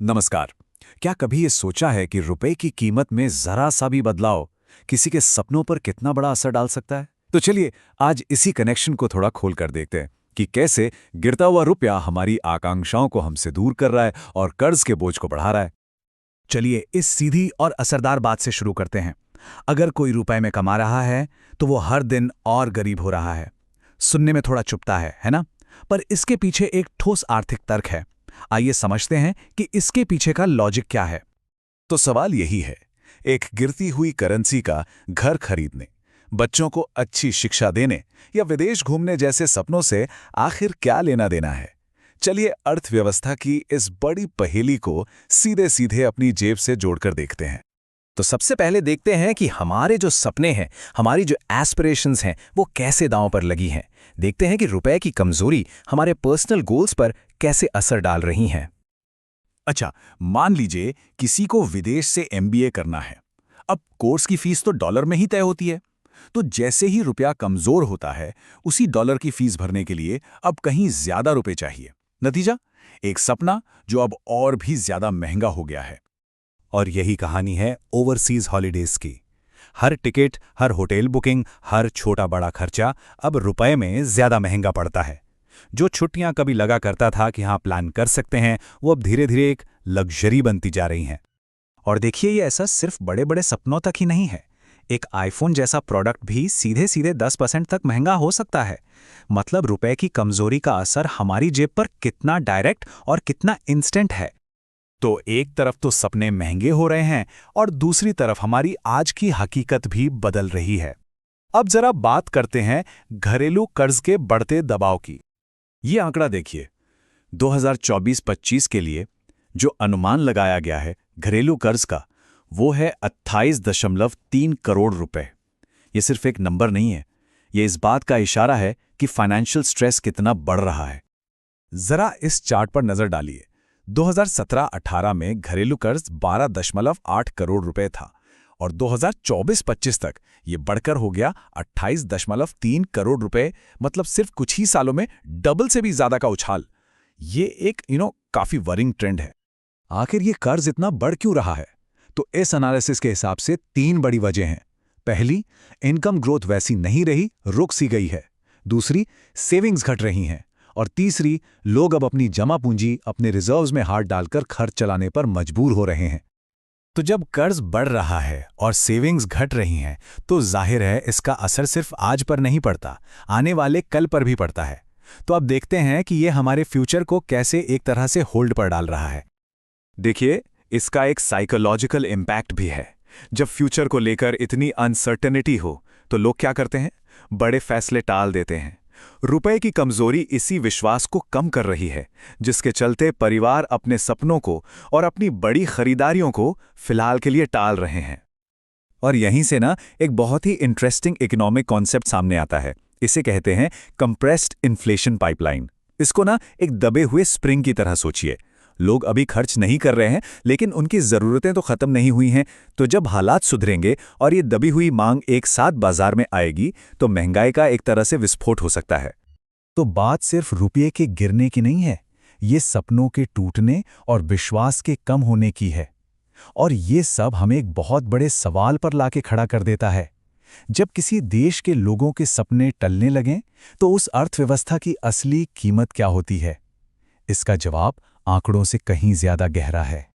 नमस्कार। क्या कभी ये सोचा है कि रुपए की कीमत में जरा सा भी बदलाव किसी के सपनों पर कितना बड़ा असर डाल सकता है? तो चलिए आज इसी कनेक्शन को थोड़ा खोल कर देखते हैं कि कैसे गिरता हुआ रुपया हमारी आकांक्षाओं को हमसे दूर कर रहा है और कर्ज के बोझ को बढ़ा रहा है। चलिए इस सीधी और असरदार बात से शुरू करते हैं। अगर कोई रुपए में कमा रहा है तो वो हर दिन और गरीब हो रहा है। सुनने में थोड़ा चुभता है ना? पर इसके पीछे एक ठोस आर्थिक तर्क है। आइए समझते हैं कि इसके पीछे का लॉजिक क्या है। तो सवाल यही है, एक गिरती हुई करेंसी का घर खरीदने, बच्चों को अच्छी शिक्षा देने या विदेश घूमने जैसे सपनों से आखिर क्या लेना देना है? चलिए अर्थव्यवस्था की इस बड़ी पहेली को सीधे सीधे अपनी जेब से जोड़कर देखते हैं। तो सबसे पहले देखते हैं कि हमारे जो सपने हैं, हमारी जो एस्पिरेशंस हैं, वो कैसे दांव पर लगी हैं। देखते हैं कि रुपए की कमजोरी हमारे पर्सनल गोल्स पर कैसे असर डाल रही हैं। अच्छा, मान लीजिए किसी को विदेश से एमबीए करना है। अब कोर्स की फीस तो डॉलर में ही तय होती है। तो जैसे ही रुपया कमजोर होता है, उसी डॉलर की फीस भरने के लिए अब कहीं ज्यादा रुपए चाहिए। नतीजा, एक सपना जो अब और भी ज्यादा महंगा हो गया है। और यही कहानी है ओवरसीज हॉलीडेज की। हर टिकट, हर होटल बुकिंग, हर छोटा बड़ा खर्चा अब रुपए में ज्यादा महंगा पड़ता है। जो छुट्टियां कभी लगा करता था कि हाँ प्लान कर सकते हैं, वो अब धीरे धीरे एक लग्जरी बनती जा रही हैं। और देखिए, ये ऐसा सिर्फ बड़े बड़े सपनों तक ही नहीं है। एक आईफोन जैसा प्रोडक्ट भी सीधे सीधे 10% तक महंगा हो सकता है। मतलब रुपए की कमजोरी का असर हमारी जेब पर कितना डायरेक्ट और कितना इंस्टेंट है। तो एक तरफ तो सपने महंगे हो रहे हैं और दूसरी तरफ हमारी आज की हकीकत भी बदल रही है। अब जरा बात करते हैं घरेलू कर्ज के बढ़ते दबाव की। ये आंकड़ा देखिए, 2024-25 के लिए जो अनुमान लगाया गया है घरेलू कर्ज का, वो है 28.3 करोड़ रुपए। ये सिर्फ एक नंबर नहीं है, ये इस बात का इशारा है कि फाइनेंशियल स्ट्रेस कितना बढ़ रहा है। जरा इस चार्ट पर नजर डालिए। 2017-18 में घरेलू कर्ज 12.8 करोड़ रुपए था और 2024-25 तक ये बढ़कर हो गया 28.3 करोड़ रुपए। मतलब सिर्फ कुछ ही सालों में डबल से भी ज्यादा का उछाल। ये एक काफी वरिंग ट्रेंड है। आखिर ये कर्ज इतना बढ़ क्यों रहा है? तो इस एनालिसिस के हिसाब से 3 बड़ी वजह हैं। पहली, इनकम ग्रोथ वैसी नहीं रही, रुक सी गई है। दूसरी, सेविंग्स घट रही हैं। और तीसरी, लोग अब अपनी जमा पूंजी, अपने रिजर्व्स में हाथ डालकर खर्च चलाने पर मजबूर हो रहे हैं। तो जब कर्ज बढ़ रहा है और सेविंग्स घट रही हैं, तो जाहिर है इसका असर सिर्फ आज पर नहीं पड़ता, आने वाले कल पर भी पड़ता है। तो अब देखते हैं कि ये हमारे फ्यूचर को कैसे एक तरह से होल्ड पर डाल रहा है। देखिए, इसका एक साइकोलॉजिकल इम्पैक्ट भी है। जब फ्यूचर को लेकर इतनी अनसर्टेनिटी हो, तो लोग क्या करते हैं? बड़े फैसले टाल देते हैं। रुपए की कमजोरी इसी विश्वास को कम कर रही है, जिसके चलते परिवार अपने सपनों को और अपनी बड़ी खरीदारियों को फिलहाल के लिए टाल रहे हैं। और यहीं से एक बहुत ही इंटरेस्टिंग इकोनॉमिक कॉन्सेप्ट सामने आता है। इसे कहते हैं कंप्रेस्ड इन्फ्लेशन पाइपलाइन। इसको एक दबे हुए स्प्रिंग की तरह सोचिए। लोग अभी खर्च नहीं कर रहे हैं, लेकिन उनकी ज़रूरतें तो ख़त्म नहीं हुई हैं। तो जब हालात सुधरेंगे और ये दबी हुई मांग एक साथ बाजार में आएगी, तो महंगाई का एक तरह से विस्फोट हो सकता है। तो बात सिर्फ रुपये के गिरने की नहीं है, ये सपनों के टूटने और विश्वास के कम होने की है। और ये सब हमें एक बहुत बड़े सवाल पर लाके खड़ा कर देता है। जब किसी देश के लोगों के सपने टलने लगें, तो उस अर्थव्यवस्था की असली कीमत क्या होती है? इसका जवाब आंकड़ों से कहीं ज्यादा गहरा है।